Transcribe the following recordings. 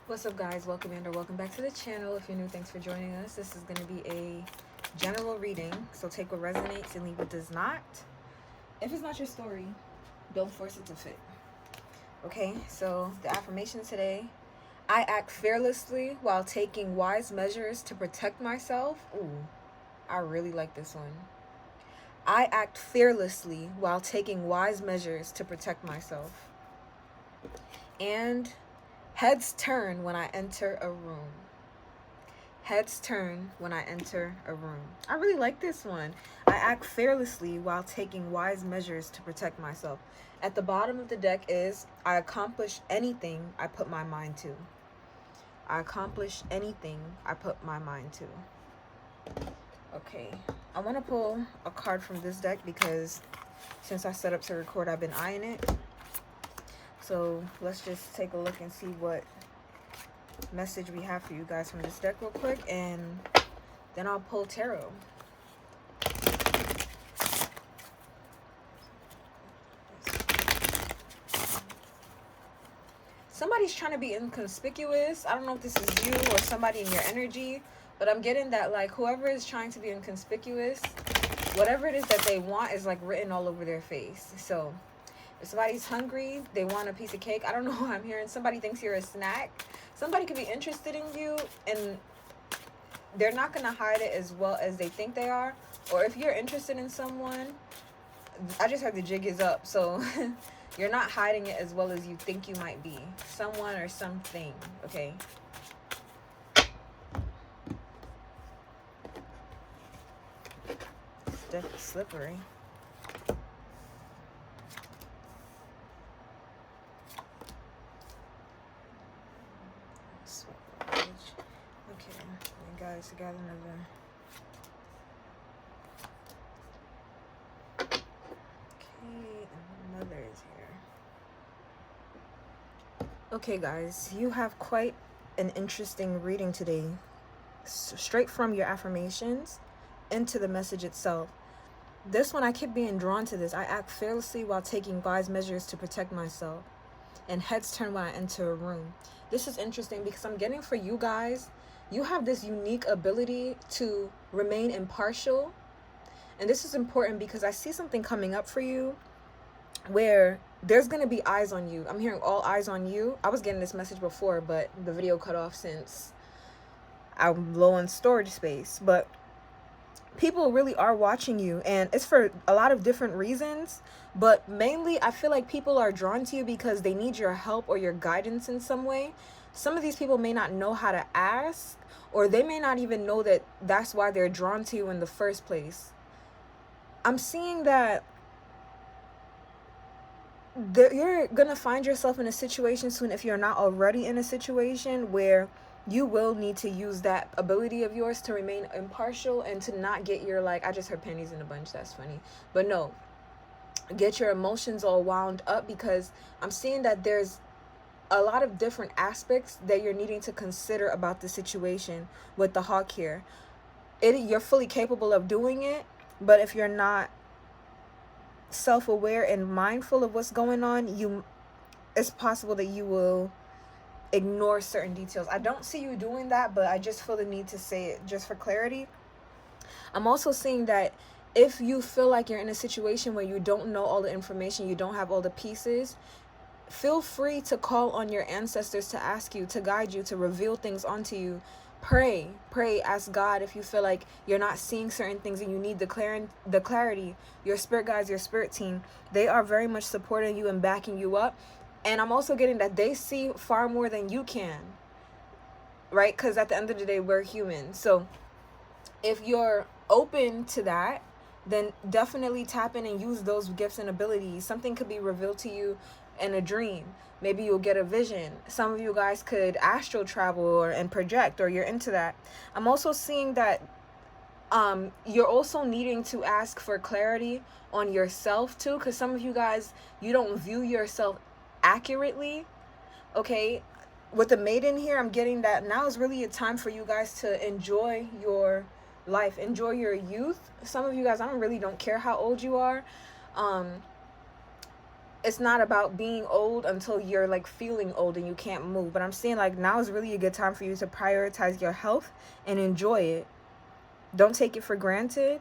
What's up, guys? Welcome in or welcome back to the channel. If you're new, thanks for joining us. This is going to be a general reading, so take what resonates and leave what does not. If it's not your story, don't force it to fit. Okay, so the affirmation today: I act fearlessly while taking wise measures to protect myself. Ooh, I really like this one. I act fearlessly while taking wise measures to protect myself. And heads turn when I enter a room. Heads turn when I enter a room. I really like this one. I act fearlessly while taking wise measures to protect myself. At the bottom of the deck is I accomplish anything I put my mind to. I accomplish anything I put my mind to. Okay, I want to pull a card from this deck because since I set up to record, I've been eyeing it. So let's just take a look and see what message we have for you guys from this deck real quick, and then I'll pull tarot. Somebody's trying to be inconspicuous. I don't know if this is you or somebody in your energy, but I'm getting that like whoever is trying to be inconspicuous, whatever it is that they want is like written all over their face. So if somebody's hungry, they want a piece of cake. I don't know who I'm hearing. Somebody thinks you're a snack. Somebody could be interested in you and they're not going to hide it as well as they think they are. Or if you're interested in someone, I just heard the jig is up. So you're not hiding it as well as you think you might be. Someone or something, okay? It's definitely slippery. Okay, guys, I got another. Okay, another is here. Okay, guys, you have quite an interesting reading today. Straight from your affirmations into the message itself. This one, I keep being drawn to this. I act fearlessly while taking wise measures to protect myself. And heads turn when I enter a room. This is interesting because I'm getting for you guys, you have this unique ability to remain impartial. And this is important because I see something coming up for you where there's going to be eyes on you. I'm hearing all eyes on you. I was getting this message before, but the video cut off since I'm low on storage space. But people really are watching you, and it's for a lot of different reasons, but mainly I feel like people are drawn to you because they need your help or your guidance in some way. Some of these people may not know how to ask, or they may not even know that that's why they're drawn to you in the first place. I'm seeing that you're gonna find yourself in a situation soon, if you're not already in a situation, where you will need to use that ability of yours to remain impartial and to not get your, like, I just heard pennies in a bunch, that's funny, but no, get your emotions all wound up, because I'm seeing that there's a lot of different aspects that you're needing to consider about the situation with the hawk here. You're fully capable of doing it, but if you're not self-aware and mindful of what's going on, it's possible that you will ignore certain details. I don't see you doing that, but I just feel the need to say it just for clarity. I'm also seeing that if you feel like you're in a situation where you don't know all the information, you don't have all the pieces, feel free to call on your ancestors to ask you, to guide you, to reveal things onto you. Pray, ask God if you feel like you're not seeing certain things and you need the clarity. Your spirit guides, your spirit team, they are very much supporting you and backing you up. And I'm also getting that they see far more than you can, right? Because at the end of the day, we're human. So if you're open to that, then definitely tap in and use those gifts and abilities. Something could be revealed to you in a dream. Maybe you'll get a vision. Some of you guys could astral travel and project, or you're into that. I'm also seeing that you're also needing to ask for clarity on yourself too, because some of you guys, you don't view yourself accurately. Okay, with the maiden here, I'm getting that now is really a time for you guys to enjoy your life, enjoy your youth. Some of you guys, I really don't care how old you are. it's not about being old until you're like feeling old and you can't move. But I'm saying like now is really a good time for you to prioritize your health and enjoy it. Don't take it for granted.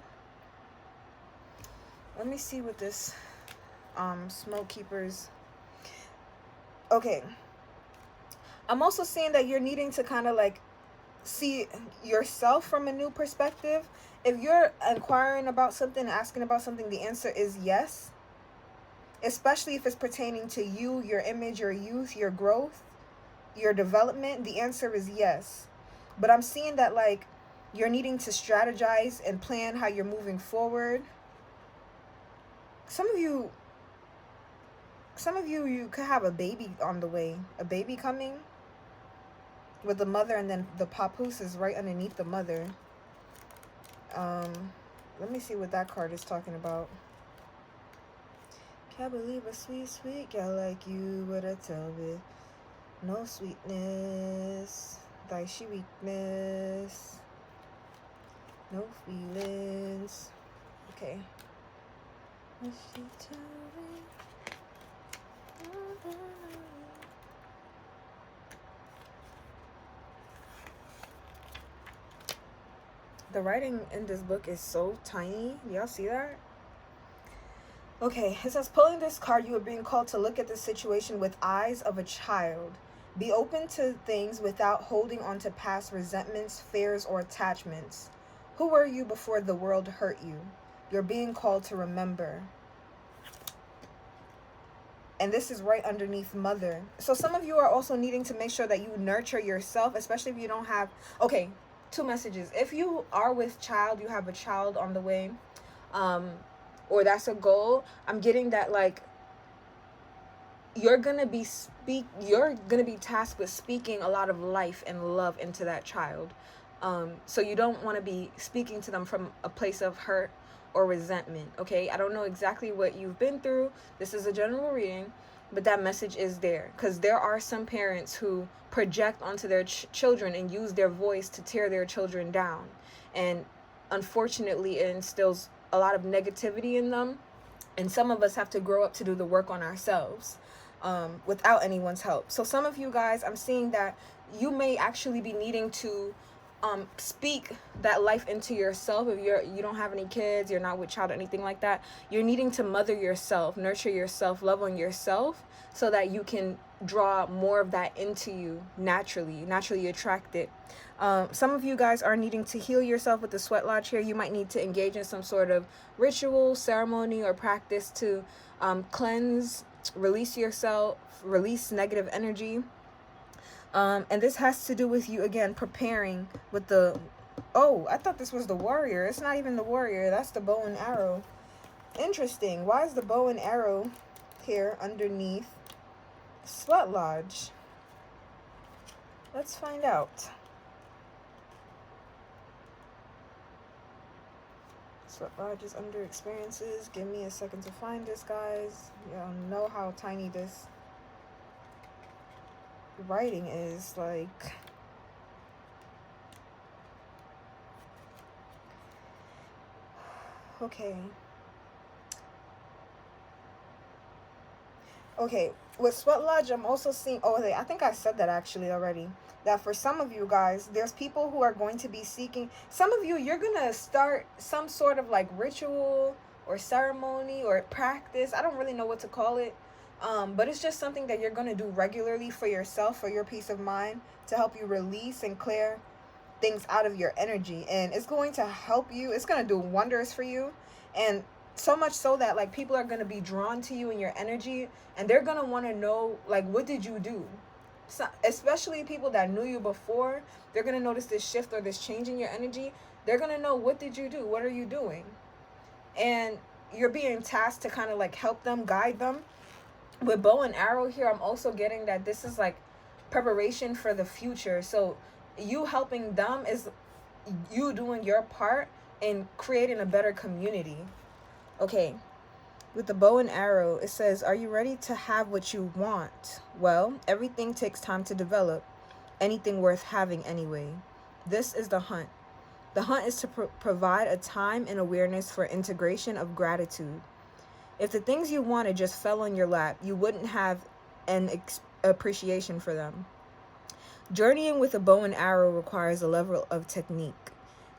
Let me see what this smoke keepers. Okay. I'm also seeing that you're needing to kind of like see yourself from a new perspective. If you're inquiring about something, asking about something, the answer is yes. Especially if it's pertaining to you, your image, your youth, your growth, your development, the answer is yes. But I'm seeing that like you're needing to strategize and plan how you're moving forward. Some of you, you could have a baby on the way, a baby coming with the mother, and then the papoose is right underneath the mother. Let me see what that card is talking about. Can't believe a sweet, sweet girl like you would have told me. No sweetness, thy she weakness. No feelings. Okay. What she told me. The writing in this book is so tiny. Y'all see that? Okay, it says, pulling this card, you are being called to look at the situation with eyes of a child. Be open to things without holding on to past resentments, fears, or attachments. Who were you before the world hurt you? You're being called to remember. And this is right underneath mother. So some of you are also needing to make sure that you nurture yourself, especially if you don't have... Okay, 2 messages. If you are with child, you have a child on the way, or that's a goal, I'm getting that like you're gonna be tasked with speaking a lot of life and love into that child. So you don't want to be speaking to them from a place of hurt or resentment. Okay, I don't know exactly what you've been through. This is a general reading, but that message is there, because there are some parents who project onto their children and use their voice to tear their children down, and unfortunately it instills a lot of negativity in them, and some of us have to grow up to do the work on ourselves without anyone's help. So some of you guys, I'm seeing that you may actually be needing to speak that life into yourself. If you don't have any kids, you're not with child or anything like that, you're needing to mother yourself, nurture yourself, love on yourself, so that you can draw more of that into you naturally attract it. Some of you guys are needing to heal yourself with the sweat lodge here. You might need to engage in some sort of ritual, ceremony, or practice to cleanse, release yourself, release negative energy. And this has to do with you, again, preparing with the... Oh, I thought this was the warrior. It's not even the warrior. That's the bow and arrow. Interesting. Why is the bow and arrow here underneath sweat lodge? Let's find out. Sweat lodge is under experiences. Give me a second to find this, guys. Y'all know how tiny this writing is. Like, okay, with sweat lodge, I'm also seeing... Oh, I think I said that actually already, that for some of you guys, there's people who are going to be seeking... Some of you, you're gonna start some sort of like ritual or ceremony or practice. I don't really know what to call it. But it's just something that you're going to do regularly for yourself, for your peace of mind, to help you release and clear things out of your energy. And it's going to help you. It's going to do wonders for you. And so much so that like people are going to be drawn to you and your energy, and they're going to want to know, like, what did you do? So, especially people that knew you before, they're going to notice this shift or this change in your energy. They're going to know, what did you do? What are you doing? And you're being tasked to kind of like help them, guide them. With bow and arrow here, I'm also getting that this is like preparation for the future. So you helping them is you doing your part in creating a better community. Okay, with the bow and arrow, it says, are you ready to have what you want? Well, everything takes time to develop. Anything worth having anyway. This is the hunt. The hunt is to provide a time and awareness for integration of gratitude. If the things you wanted just fell on your lap, you wouldn't have an appreciation for them. Journeying with a bow and arrow requires a level of technique.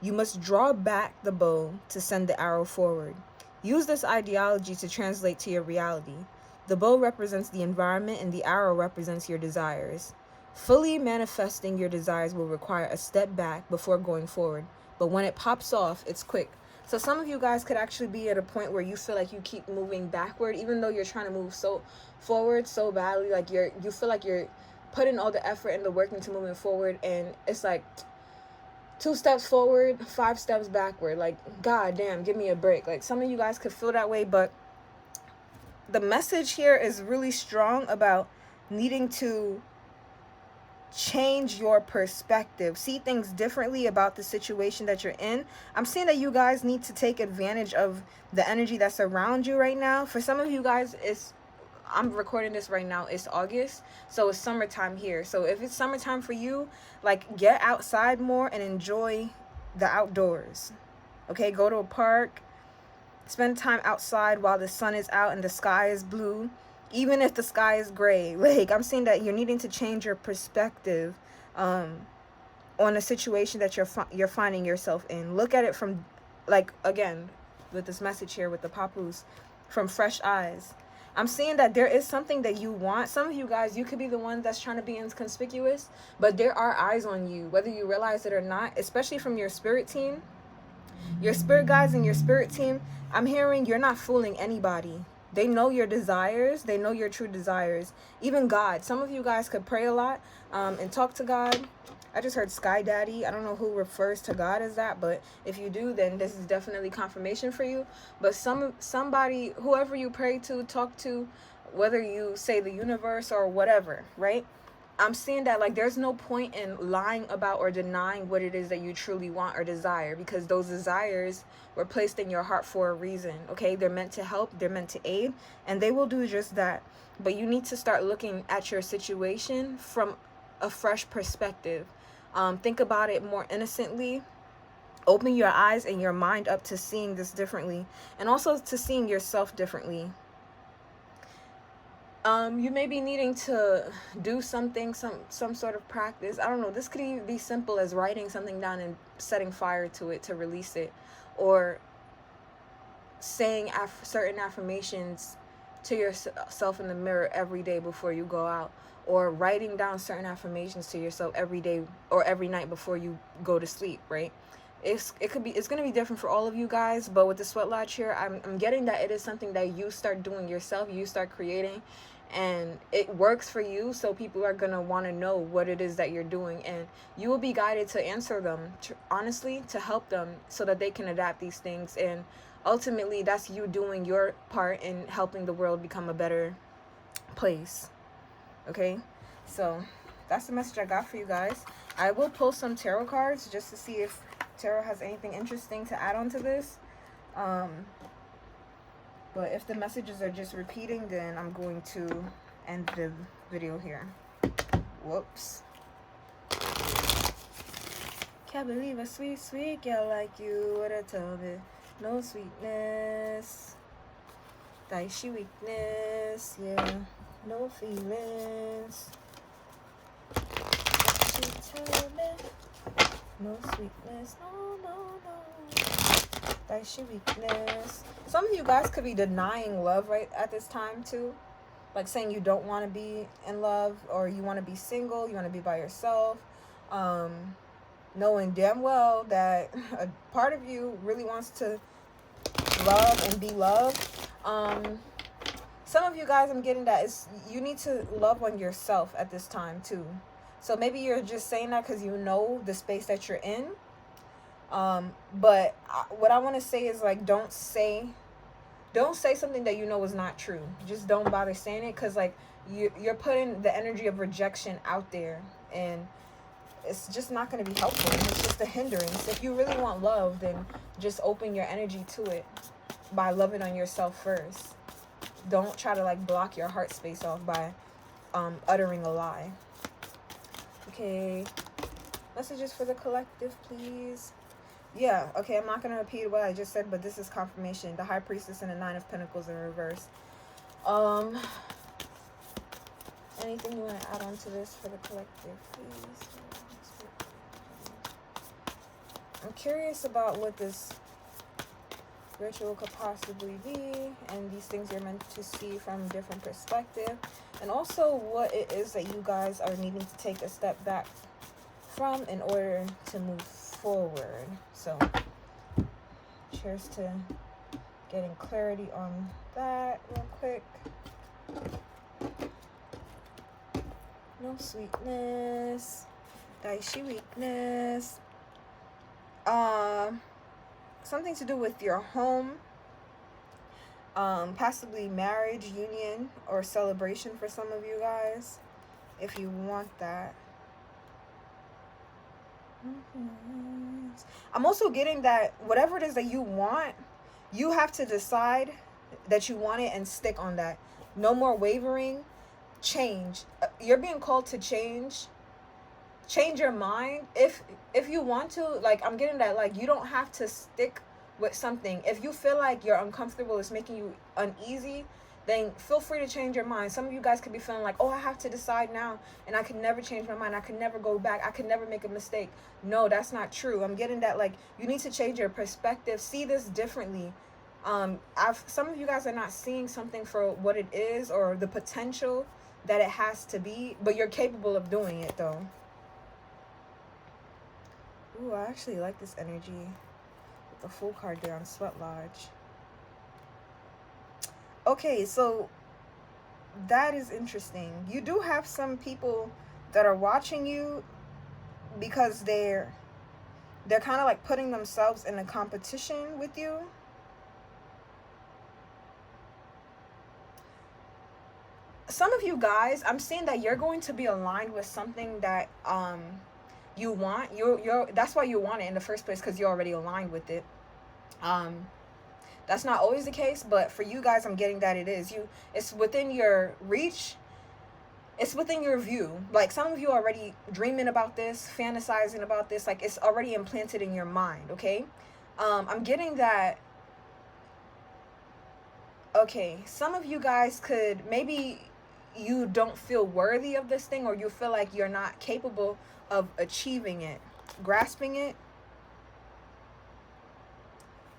You must draw back the bow to send the arrow forward. Use this ideology to translate to your reality. The bow represents the environment and the arrow represents your desires. Fully manifesting your desires will require a step back before going forward, but when it pops off, it's quick. So some of you guys could actually be at a point where you feel like you keep moving backward, even though you're trying to move so forward so badly. Like you feel like you're putting all the effort and the work into moving forward, and it's like 2 steps forward, 5 steps backward. Like, god damn, give me a break. Like, some of you guys could feel that way, but the message here is really strong about needing to change your perspective, see things differently about the situation that you're in. I'm seeing that you guys need to take advantage of the energy that's around you right now. For some of you guys, I'm recording this right now, it's August, so it's summertime here. So if it's summertime for you, like, get outside more and enjoy the outdoors. Okay, go to a park, spend time outside while the sun is out and the sky is blue. Even if the sky is gray, like, I'm seeing that you're needing to change your perspective on a situation that you're finding yourself in. Look at it from, like, again, with this message here with the papus, from fresh eyes. I'm seeing that there is something that you want. Some of you guys, you could be the one that's trying to be inconspicuous, but there are eyes on you, whether you realize it or not, especially from your spirit team. Your spirit guides and your spirit team, I'm hearing you're not fooling anybody. They know your desires. They know your true desires. Even God. Some of you guys could pray a lot and talk to God. I just heard Sky Daddy. I don't know who refers to God as that, but if you do, then this is definitely confirmation for you. But somebody, whoever you pray to, talk to, whether you say the universe or whatever, right? I'm seeing that, like, there's no point in lying about or denying what it is that you truly want or desire, because those desires were placed in your heart for a reason, okay? They're meant to help, they're meant to aid, and they will do just that. But you need to start looking at your situation from a fresh perspective. Think about it more innocently. Open your eyes and your mind up to seeing this differently, and also to seeing yourself differently. You may be needing to do something, some sort of practice. I don't know. This could even be simple as writing something down and setting fire to it to release it, or saying certain affirmations to yourself in the mirror every day before you go out, or writing down certain affirmations to yourself every day or every night before you go to sleep, right? It's going to be different for all of you guys, but with the sweat lodge here, I'm getting that it is something that you start doing yourself, you start creating, and it works for you, so people are going to want to know what it is that you're doing, and you will be guided to answer them, honestly, to help them so that they can adapt these things. And ultimately, that's you doing your part in helping the world become a better place. Okay, so that's the message I got for you guys. I will pull some tarot cards just to see if tarot has anything interesting to add on to this. But if the messages are just repeating, then I'm going to end the video here. Whoops. Can't believe a sweet, sweet girl like you would have told me. No sweetness, dicey weakness, yeah. No feelings. She told me. No sweetness, no. Dicey weakness. Some of you guys could be denying love right at this time too. Like saying you don't want to be in love, or you want to be single, you want to be by yourself. Knowing damn well that a part of you really wants to love and be loved. Some of you guys, I'm getting that you need to love on yourself at this time too. So maybe you're just saying that because you know the space that you're in. But what I want to say is, like, don't say something that you know is not true. Just don't bother saying it, because, like, you're putting the energy of rejection out there, and it's just not going to be helpful. It's just a hindrance. If you really want love, then just open your energy to it by loving on yourself first. Don't try to, like, block your heart space off by uttering a lie. Okay, messages for the collective, please. Yeah, okay, I'm not going to repeat what I just said, but this is confirmation. The High Priestess and the Nine of Pentacles in reverse. Um, anything you want to add on to this for the collective, please? I'm curious about what this ritual could possibly be, and these things you're meant to see from a different perspective, and also what it is that you guys are needing to take a step back from in order to move forward. So cheers to getting clarity on that real quick. No sweetness, daishi weakness, something to do with your home, possibly marriage, union, or celebration for some of you guys, if you want that. I'm also getting that whatever it is that you want, you have to decide that you want it and stick on that. No more wavering. Change. You're being called to change your mind if you want to. Like, I'm getting that, like, you don't have to stick with something. If you feel like you're uncomfortable, it's making you uneasy, then feel free to change your mind. Some of you guys could be feeling like, oh, I have to decide now and I can never change my mind, I can never go back, I can never make a mistake. No, that's not true. I'm getting that, like, you need to change your perspective, see this differently. Some of you guys are not seeing something for what it is or the potential that it has to be, but you're capable of doing it though. Ooh, I actually like this energy with the Fool card there on Sweat Lodge. Okay, so that is interesting. You do have some people that are watching you because they're kind of like putting themselves in a competition with you. Some of you guys, I'm seeing that you're going to be aligned with something that you want. You're that's why you want it in the first place, because you're already aligned with it. That's not always the case, but for you guys, I'm getting that it is. It's within your reach. It's within your view. Like, some of you are already dreaming about this, fantasizing about this. Like, it's already implanted in your mind, okay? I'm getting that. Okay, some of you guys could, maybe you don't feel worthy of this thing, or you feel like you're not capable of achieving it, grasping it.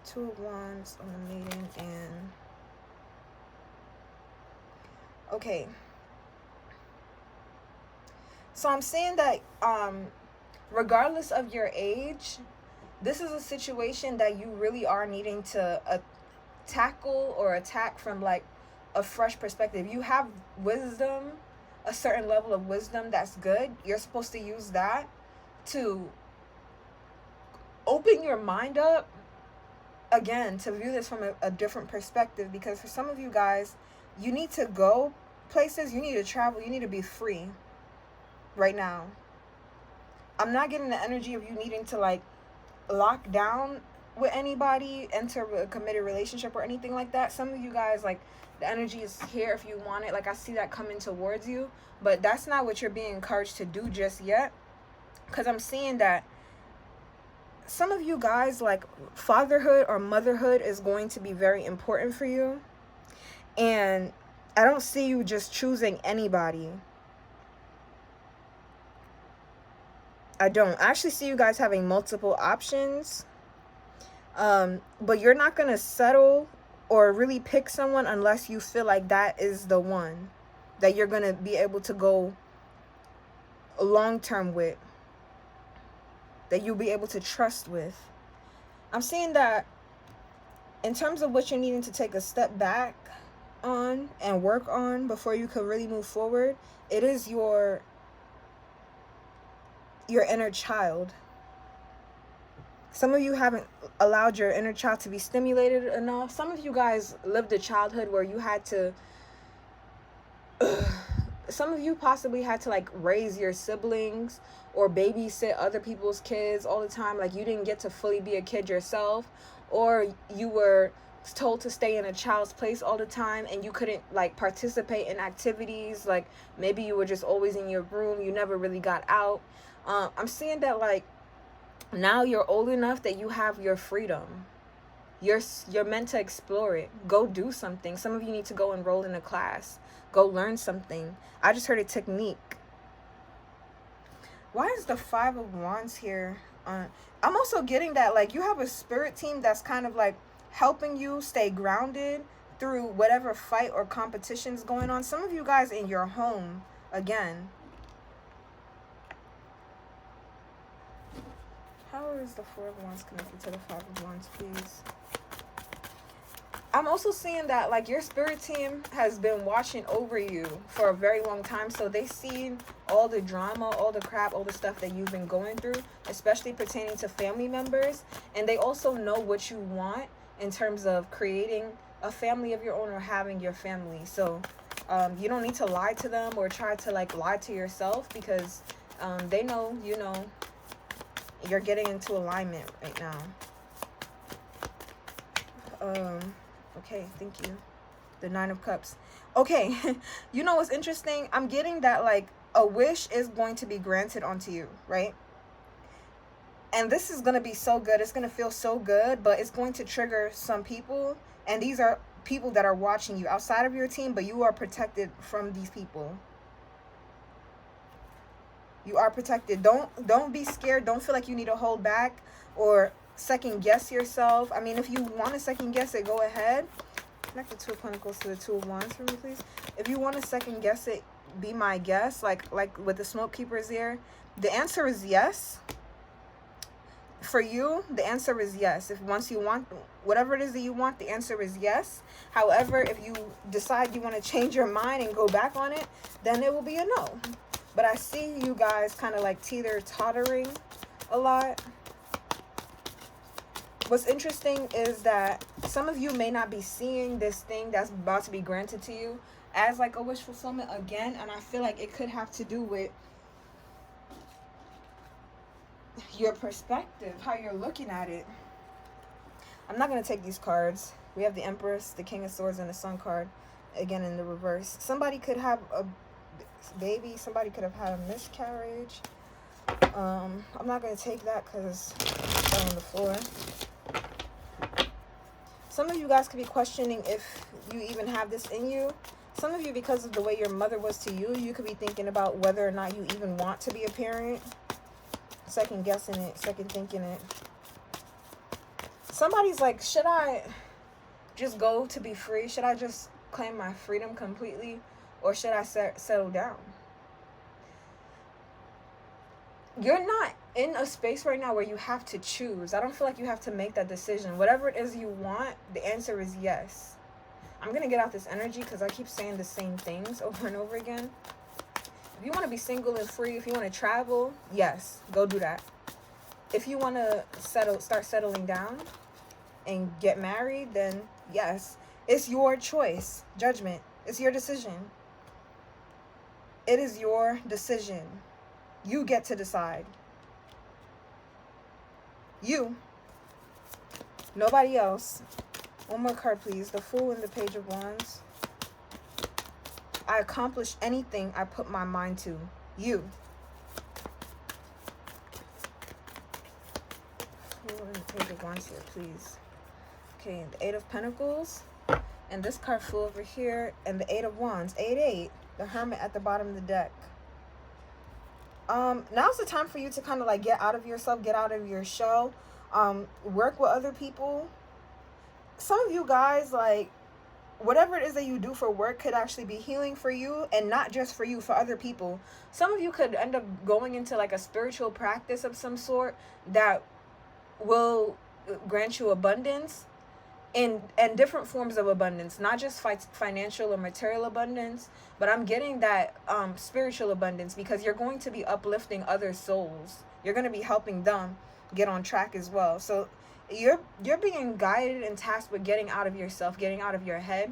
Two of Wands on the Maiden, and okay. So I'm saying that regardless of your age, this is a situation that you really are needing to tackle or attack from like a fresh perspective. You have wisdom, a certain level of wisdom that's good. You're supposed to use that to open your mind up again, to view this from a different perspective, because for some of you guys, you need to go places, you need to travel, you need to be free right now. I'm not getting the energy of you needing to like lock down with anybody, enter a committed relationship or anything like that. Some of you guys, like, the energy is here if you want it. Like, I see that coming towards you, but that's not what you're being encouraged to do just yet, because I'm seeing that some of you guys, like, fatherhood or motherhood is going to be very important for you, and I don't see you just choosing anybody. I don't. I actually see you guys having multiple options, but you're not going to settle or really pick someone unless you feel like that is the one that you're going to be able to go long term with, that you'll be able to trust with. I'm seeing that in terms of what you're needing to take a step back on and work on before you can really move forward, it is your inner child. Some of you haven't allowed your inner child to be stimulated enough. Some of you guys lived a childhood where you had to some of you possibly had to like raise your siblings or babysit other people's kids all the time. Like, you didn't get to fully be a kid yourself, or you were told to stay in a child's place all the time and you couldn't like participate in activities. Like, maybe you were just always in your room, you never really got out. I'm seeing that, like, Now you're old enough that you have your freedom. You're meant to explore it. Go do something. Some of you need to go enroll in a class. Go learn something. I just heard a technique. Why is the 5 of Wands here? I'm also getting that, like, you have a spirit team that's kind of like helping you stay grounded through whatever fight or competition's going on. Some of you guys in your home again. How is the 4 of Wands connected to the 5 of Wands, please? I'm also seeing that, like, your spirit team has been watching over you for a very long time. So they seen all the drama, all the crap, all the stuff that you've been going through, especially pertaining to family members. And they also know what you want in terms of creating a family of your own or having your family. So you don't need to lie to them or try to, like, lie to yourself, because they know, you know, you're getting into alignment right now. Okay, thank you. The 9 of Cups. Okay, you know what's interesting? I'm getting that, like, a wish is going to be granted onto you, right? And this is going to be so good. It's going to feel so good, but it's going to trigger some people. And these are people that are watching you outside of your team, but you are protected from these people. You are protected. Don't be scared. Don't feel like you need to hold back or second guess yourself. I mean, if you want to second guess it, go ahead. Connect the 2 of Pentacles to the 2 of Wands for me, please. If you want to second guess it, be my guest. Like with the Smoke Keepers here, the answer is yes. For you, the answer is yes. If once you want whatever it is that you want, the answer is yes. However, if you decide you want to change your mind and go back on it, then it will be a no. But I see you guys kind of like teeter-tottering a lot. What's interesting is that some of you may not be seeing this thing that's about to be granted to you as like a wish fulfillment again. And I feel like it could have to do with your perspective, how you're looking at it. I'm not going to take these cards. We have the Empress, the King of Swords, and the Sun card, again in the reverse. Somebody could have a baby. Somebody could have had a miscarriage. I'm not going to take that because it's on the floor. Some of you guys could be questioning if you even have this in you. Some of you, because of the way your mother was to you, you could be thinking about whether or not you even want to be a parent. Second guessing it, second thinking it. Somebody's like, should I just go to be free? Should I just claim my freedom completely? Or should I settle down? You're not in a space right now where you have to choose. I don't feel like you have to make that decision. Whatever it is you want, the answer is yes. I'm going to get out this energy because I keep saying the same things over and over again. If you want to be single and free, if you want to travel, yes, go do that. If you want to start settling down and get married, then yes, it's your choice. Judgment. It's your decision. It is your decision. You get to decide. You. Nobody else. One more card, please. The Fool and the Page of Wands. I accomplish anything I put my mind to. You. Fool and the Page of Wands here, please. Okay, the 8 of Pentacles. And this card flew over here. And the 8 of Wands. 8-8. The Hermit at the bottom of the deck. Now's the time for you to kind of like get out of yourself, get out of your shell, work with other people. Some of you guys, like, whatever it is that you do for work could actually be healing for you, and not just for you, for other people. Some of you could end up going into like a spiritual practice of some sort that will grant you abundance and different forms of abundance, not just financial or material abundance, but I'm getting that spiritual abundance, because you're going to be uplifting other souls. You're going to be helping them get on track as well. So you're being guided and tasked with getting out of yourself, getting out of your head,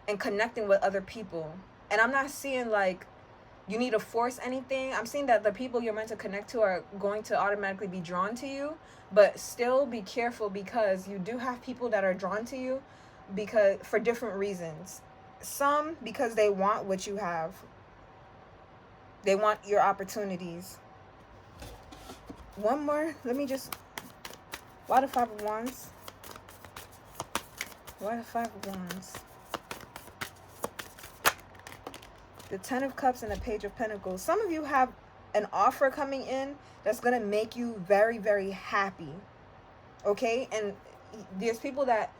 and connecting with other people. And I'm not seeing like you need to force anything. I'm seeing that the people you're meant to connect to are going to automatically be drawn to you, but still be careful, because you do have people that are drawn to you because for different reasons. Some because they want what you have. They want your opportunities. one more. Let me just... Why the Five of Wands? Why the Five of Wands? The Ten of Cups and the Page of Pentacles. Some of you have an offer coming in that's going to make you very, very happy. Okay? And there's people that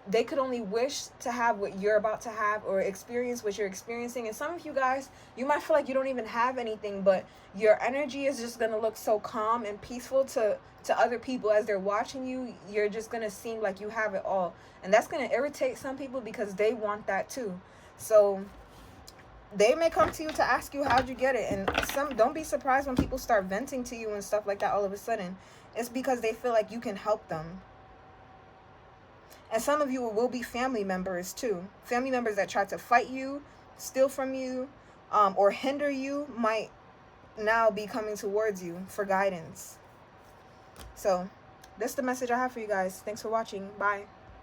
they could only wish to have what you're about to have, or experience what you're experiencing. And some of you guys, you might feel like you don't even have anything, but your energy is just going to look so calm and peaceful to other people as they're watching you. You're just going to seem like you have it all. And that's going to irritate some people because they want that too. So they may come to you to ask you how'd you get it. And don't be surprised when people start venting to you and stuff like that all of a sudden. It's because they feel like you can help them. And some of you will be family members too. Family members that try to fight you, steal from you, or hinder you might now be coming towards you for guidance. So that's the message I have for you guys. Thanks for watching. Bye.